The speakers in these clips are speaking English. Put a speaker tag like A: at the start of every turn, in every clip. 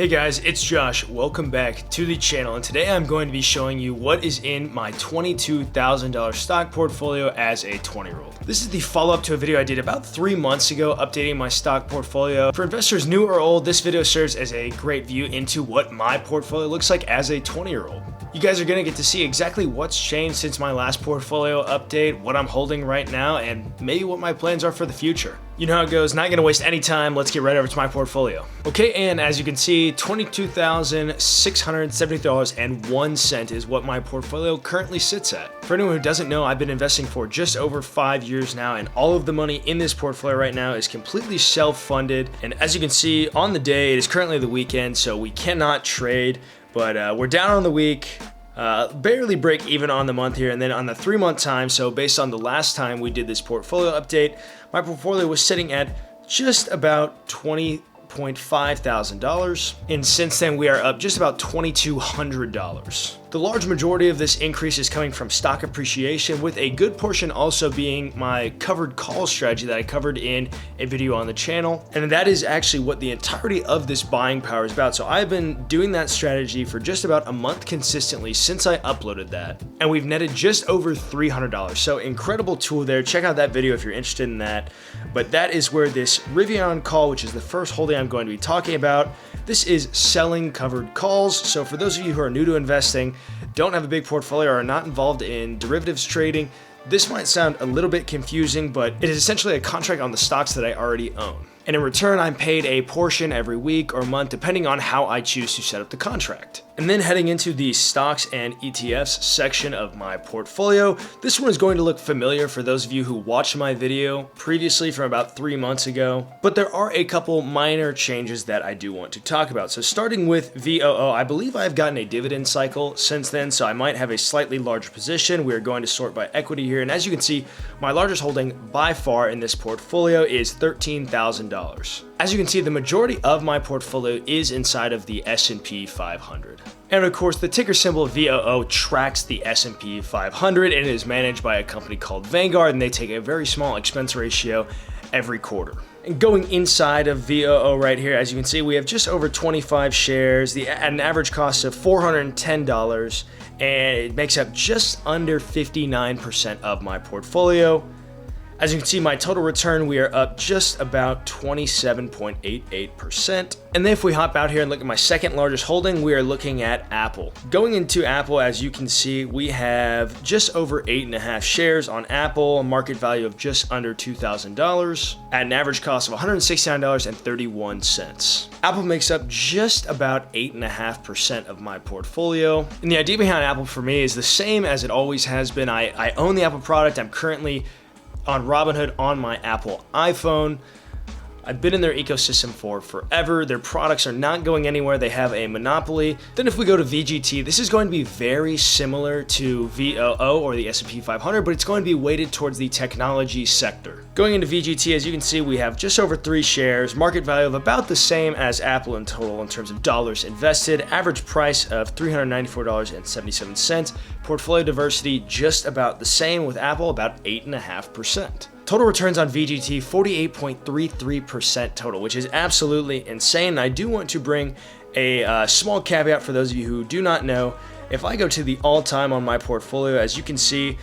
A: Hey guys, it's Josh. Welcome back to the channel, and today I'm going to be showing you what is in my $22,000 stock portfolio as a 20-year-old. This is the follow-up to a video I did about 3 months ago updating my stock portfolio. For investors new or old, this video serves as a great view into what my portfolio looks like as a 20-year-old. You guys are going to get to see exactly what's changed since my last portfolio update, what I'm holding right now, and maybe what my plans are for the future. You know how it goes, not going to waste any time, let's get right over to my portfolio. Okay, and as you can see, $22,670.01 is what my portfolio currently sits at. For anyone who doesn't know, I've been investing for just over 5 years now, and all of the money in this portfolio right now is completely self-funded. And as you can see, on the day, it is currently the weekend, so we cannot trade, but we're down on the week. Barely break even on the month here, and then on the 3-month time, so based on the last time we did this portfolio update, my portfolio was sitting at just about $20,500, and since then we are up just about $2,200. The large majority of this increase is coming from stock appreciation, with a good portion also being my covered call strategy that I covered in a video on the channel. And that is actually what the entirety of this buying power is about. So I've been doing that strategy for just about a month consistently since I uploaded that. And we've netted just over $300. So incredible tool there. Check out that video if you're interested in that. But that is where this Rivian call, which is the first holding I'm going to be talking about, this is selling covered calls. So for those of you who are new to investing, don't have a big portfolio, or are not involved in derivatives trading, this might sound a little bit confusing, but it is essentially a contract on the stocks that I already own. And in return, I'm paid a portion every week or month, depending on how I choose to set up the contract. And then heading into the stocks and ETFs section of my portfolio, this one is going to look familiar for those of you who watched my video previously from about 3 months ago, but there are a couple minor changes that I do want to talk about. So starting with VOO, I believe I've gotten a dividend cycle since then, so I might have a slightly larger position. We are going to sort by equity here, and as you can see, my largest holding by far in this portfolio is $13,000. As you can see, the majority of my portfolio is inside of the S&P 500. And of course, the ticker symbol VOO tracks the S&P 500 and it is managed by a company called Vanguard, and they take a very small expense ratio every quarter. And going inside of VOO right here, as you can see, we have just over 25 shares at an average cost of $410, and it makes up just under 59% of my portfolio. As you can see, my total return, we are up just about 27.88%. And then if we hop out here and look at my second largest holding, we are looking at Apple. Going into Apple, as you can see, we have just over 8.5 shares on Apple, a market value of just under $2,000 at an average cost of $169.31. Apple makes up just about 8.5% of my portfolio. And the idea behind Apple for me is the same as it always has been. I own the Apple product. I'm currently on Robinhood on my Apple iPhone. I've been in their ecosystem for forever. Their products are not going anywhere. They have a monopoly. Then if we go to VGT, this is going to be very similar to VOO or the S&P 500, but it's going to be weighted towards the technology sector. Going into VGT, as you can see, we have just over 3 shares, market value of about the same as Apple in total in terms of dollars invested, average price of $394.77, portfolio diversity just about the same with Apple, about 8.5%. Total returns on VGT, 48.33% total, which is absolutely insane. I do want to bring a small caveat for those of you who do not know. If I go to the all-time on my portfolio, as you can see,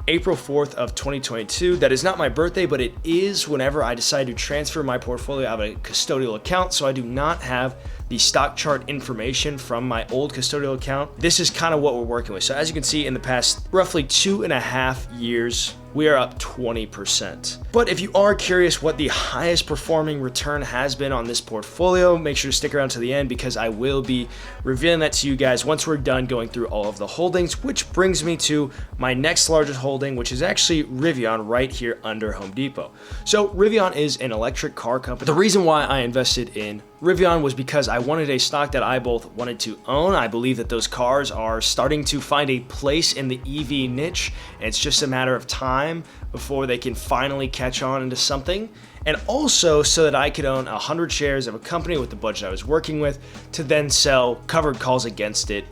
A: April 4th of 2022, that is not my birthday, but it is whenever I decide to transfer my portfolio out of a custodial account, so I do not have the stock chart information from my old custodial account. This is kind of what we're working with. So as you can see, in the past roughly 2.5 years, we are up 20%. But if you are curious what the highest performing return has been on this portfolio, make sure to stick around to the end, because I will be revealing that to you guys once we're done going through all of the holdings, which brings me to my next largest holding, which is actually Rivian right here under Home Depot. So Rivian is an electric car company. The reason why I invested in Rivian was because I wanted a stock that I both wanted to own. I believe that those cars are starting to find a place in the EV niche, and it's just a matter of time before they can finally catch on into something. And also so that I could own 100 shares of a company with the budget I was working with to then sell covered calls against it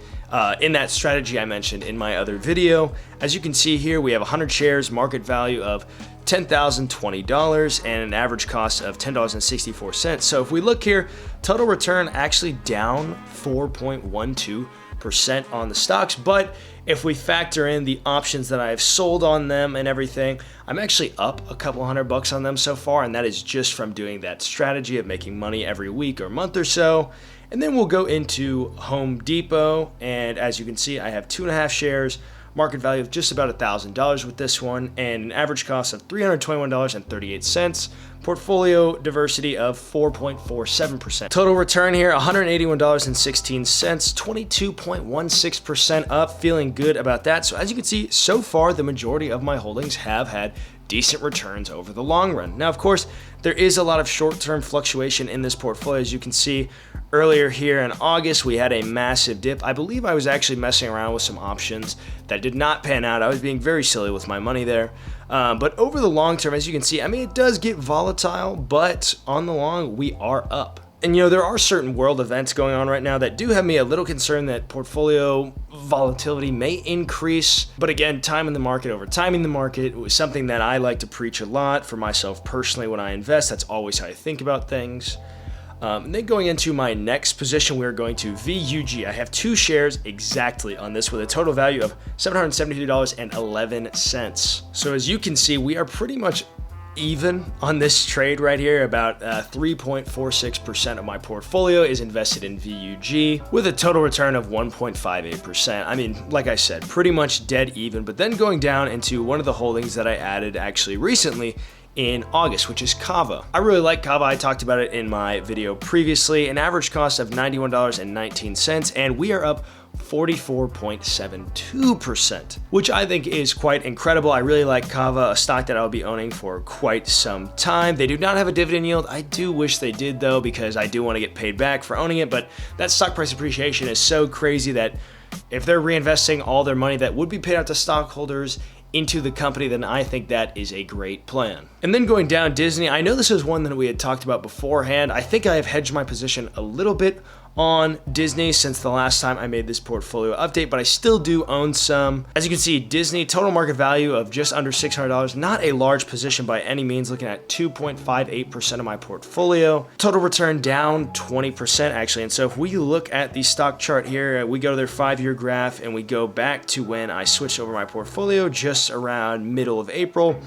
A: in that strategy I mentioned in my other video. As you can see here, we have 100 shares, market value of $10,020 and an average cost of $10.64. So if we look here, total return actually down 4.12% on the stocks, but if we factor in the options that I have sold on them and everything, I'm actually up a couple $100 on them so far, and that is just from doing that strategy of making money every week or month or so. And then we'll go into Home Depot, and as you can see, I have 2.5 shares, market value of just about $1,000 with this one, and an average cost of $321.38. Portfolio diversity of 4.47%. Total return here, $181.16, 22.16% up. Feeling good about that. So as you can see, so far the majority of my holdings have had decent returns over the long run. Now, of course, there is a lot of short-term fluctuation in this portfolio. As you can see, earlier here in August, we had a massive dip. I believe I was actually messing around with some options that did not pan out. I was being very silly with my money there. But over the long term, as you can see, I mean, it does get volatile, but on the long, we are up. And there are certain world events going on right now that do have me a little concerned that portfolio volatility may increase. But again, time in the market over timing the market was something that I like to preach a lot for myself personally when I invest. That's always how I think about things. And then going into my next position, we're going to VUG. I have 2 shares exactly on this with a total value of $772.11. So as you can see, we are pretty much even on this trade right here. About 3.46% of my portfolio is invested in VUG with a total return of 1.58%. I mean, like I said, pretty much dead even. But then going down into one of the holdings that I added actually recently in August, which is Kava. I really like Kava. I talked about it in my video previously. An average cost of $91.19, and we are up 44.72%, which I think is quite incredible. I really like Kava, a stock that I'll be owning for quite some time. They do not have a dividend yield. I do wish they did though, because I do want to get paid back for owning it, but that stock price appreciation is so crazy that if they're reinvesting all their money that would be paid out to stockholders into the company, then I think that is a great plan. And then going down, Disney, I know this is one that we had talked about beforehand. I think I have hedged my position a little bit on Disney since the last time I made this portfolio update, but I still do own some. As you can see, Disney, total market value of just under $600, not a large position by any means, looking at 2.58% of my portfolio. Total return down 20% actually. And so if we look at the stock chart here, we go to their 5-year graph and we go back to when I switched over my portfolio just around middle of April,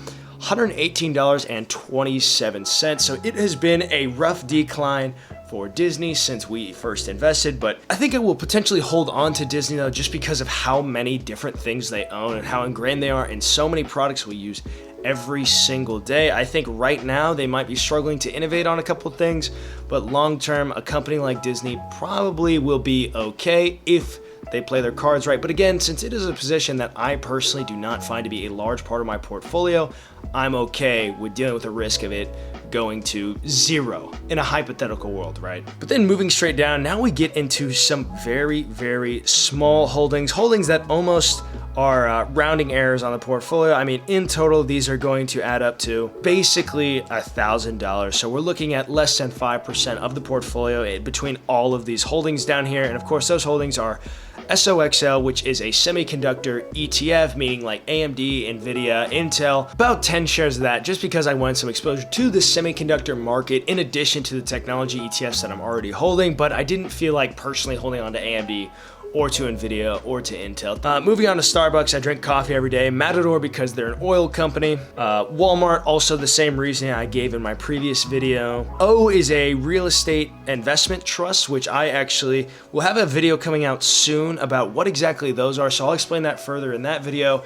A: $118.27. So it has been a rough decline for Disney since we first invested, but I think I will potentially hold on to Disney though, just because of how many different things they own and how ingrained they are in so many products we use every single day. I think right now they might be struggling to innovate on a couple of things, but long term, a company like Disney probably will be okay if they play their cards right. But again, since it is a position that I personally do not find to be a large part of my portfolio, I'm okay with dealing with the risk of it going to zero in a hypothetical world, right? But then moving straight down, now we get into some very, very small holdings that almost are rounding errors on the portfolio. I mean, in total, these are going to add up to basically $1,000. So we're looking at less than 5% of the portfolio between all of these holdings down here. And of course, those holdings are SOXL, which is a semiconductor ETF, meaning like AMD, Nvidia, Intel, about 10 shares of that, just because I wanted some exposure to the semiconductor market in addition to the technology ETFs that I'm already holding, but I didn't feel like personally holding on to AMD or to Nvidia or to Intel. Moving on to Starbucks, I drink coffee every day. Matador, because they're an oil company. Walmart, also the same reason I gave in my previous video. O is a real estate investment trust, which I actually will have a video coming out soon about what exactly those are, so I'll explain that further in that video.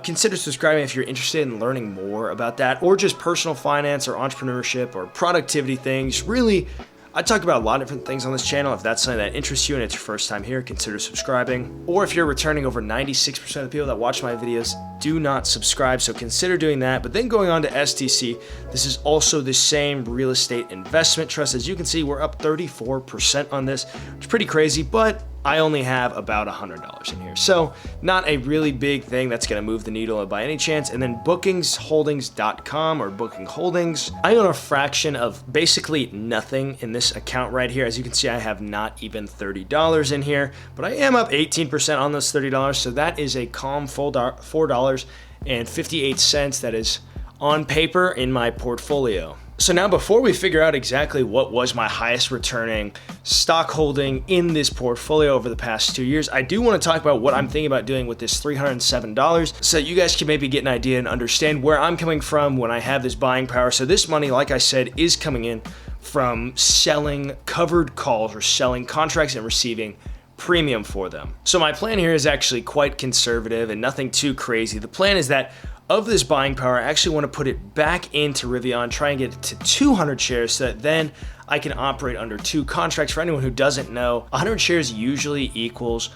A: Consider subscribing if you're interested in learning more about that, or just personal finance or entrepreneurship or productivity things. Really, I talk about a lot of different things on this channel. If that's something that interests you and it's your first time here, consider subscribing. Or if you're returning, over 96% of the people that watch my videos do not subscribe, so consider doing that. But then going on to STC, this is also the same real estate investment trust. As you can see, we're up 34% on this, which is pretty crazy, but I only have about $100 in here. So not a really big thing that's gonna move the needle by any chance. And then bookingsholdings.com or Booking Holdings. I own a fraction of basically nothing in this account right here. As you can see, I have not even $30 in here, but I am up 18% on those $30. So that is a calm $4.58. That is on paper in my portfolio. So now before we figure out exactly what was my highest returning stock holding in this portfolio over the past 2 years, I do want to talk about what I'm thinking about doing with this $307 so that you guys can maybe get an idea and understand where I'm coming from when I have this buying power. So this money, like I said, is coming in from selling covered calls or selling contracts and receiving premium for them. So my plan here is actually quite conservative and nothing too crazy. The plan is that of this buying power, I actually want to put it back into Rivian, try and get it to 200 shares so that then I can operate under 2 contracts. For anyone who doesn't know, 100 shares usually equals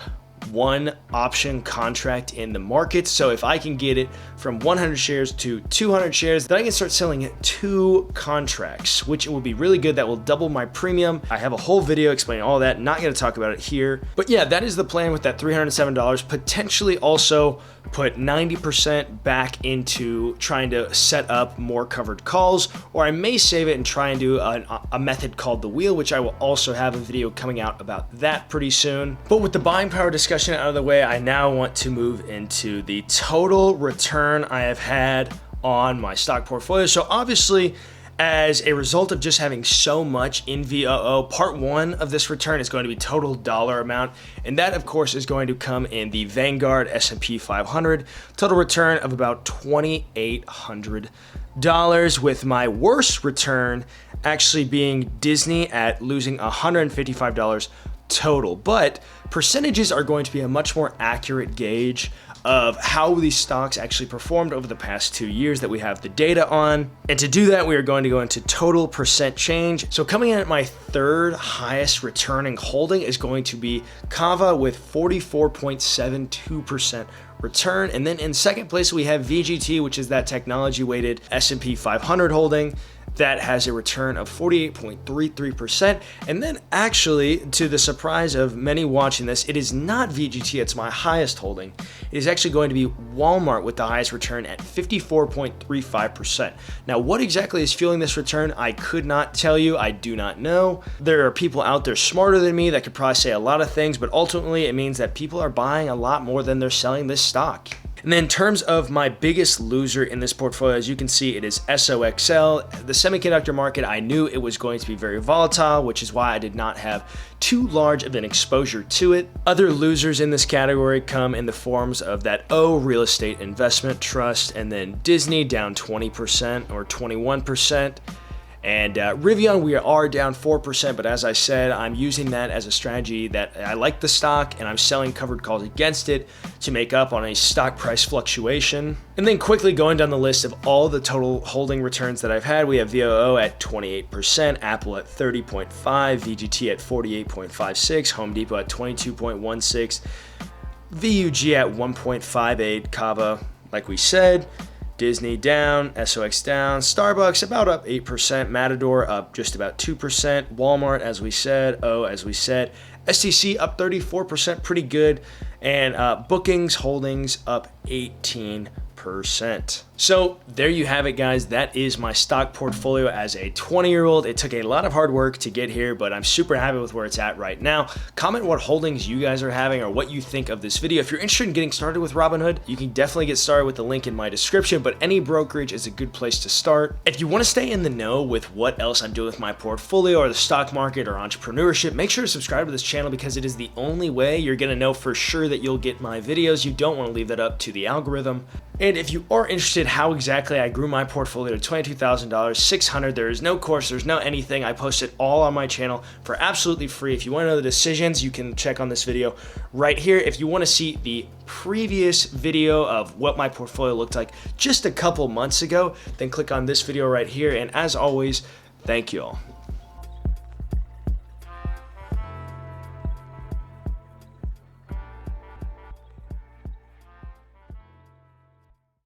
A: 1 option contract in the market. So if I can get it from 100 shares to 200 shares, then I can start selling 2 contracts, which will be really good. That will double my premium. I have a whole video explaining all that. Not going to talk about it here. But yeah, that is the plan with that $307. Potentially also put 90% back into trying to set up more covered calls, or I may save it and try and do a method called the wheel, which I will also have a video coming out about that pretty soon. But with the buying power discussion out of the way, I now want to move into the total return I have had on my stock portfolio. So obviously, as a result of just having so much in VOO, part 1 of this return is going to be total dollar amount, and that of course is going to come in the Vanguard S&P 500, total return of about $2,800, with my worst return actually being Disney at losing $155 total. But percentages are going to be a much more accurate gauge of how these stocks actually performed over the past 2 years that we have the data on. And to do that, we are going to go into total percent change. So coming in at my 3rd highest returning holding is going to be Kava with 44.72% return. And then in 2nd place, we have VGT, which is that technology weighted S&P 500 holding that has a return of 48.33%. And then actually, to the surprise of many watching this, it is not VGT, it's my highest holding. It is actually going to be Walmart with the highest return at 54.35%. Now, what exactly is fueling this return? I could not tell you, I do not know. There are people out there smarter than me that could probably say a lot of things, but ultimately it means that people are buying a lot more than they're selling this stock. And then in terms of my biggest loser in this portfolio, as you can see, it is SOXL. The semiconductor market, I knew it was going to be very volatile, which is why I did not have too large of an exposure to it. Other losers in this category come in the forms of that O Real Estate Investment Trust, and then Disney down 20% or 21%. And Rivian, we are down 4%, but as I said, I'm using that as a strategy that I like the stock and I'm selling covered calls against it to make up on a stock price fluctuation. And then quickly going down the list of all the total holding returns that I've had, we have VOO at 28%, Apple at 30.5%, VGT at 48.56%, Home Depot at 22.16%, VUG at 1.58%, Kava, like we said, Disney down, SOX down, Starbucks about up 8%, Matador up just about 2%, Walmart as we said, O as we said, STC up 34%, pretty good, and Bookings Holdings up 18%. So there you have it, guys. That is my stock portfolio as a 20-year-old. It took a lot of hard work to get here, but I'm super happy with where it's at right now. Comment what holdings you guys are having or what you think of this video. If you're interested in getting started with Robinhood, you can definitely get started with the link in my description, but any brokerage is a good place to start. If you want to stay in the know with what else I'm doing with my portfolio or the stock market or entrepreneurship, make sure to subscribe to this channel because it is the only way you're going to know for sure that you'll get my videos. You don't want to leave that up to the algorithm. And if you are interested how exactly I grew my portfolio to $22,000, $600, there is no course, there's no anything. I post it all on my channel for absolutely free. If you want to know the decisions, you can check on this video right here. If you want to see the previous video of what my portfolio looked like just a couple months ago, then click on this video right here. And as always, thank you all.